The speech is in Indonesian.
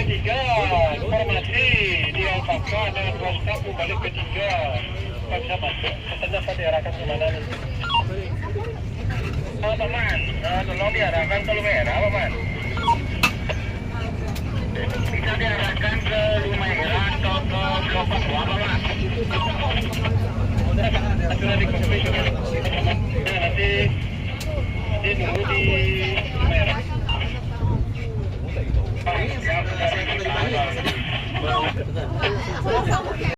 P3 informasi dialihkan dengan ruas kampung balik P3 tak bisa masuk. Katanya saya diarahkan kemana nih? Oh teman, tolong diarahkan ke Lumera, teman. Bisa diarahkan ke Lumera atau ke Blok Papua, teman. Sudah di konfirmasi nanti nunggu di Lumera. Ya,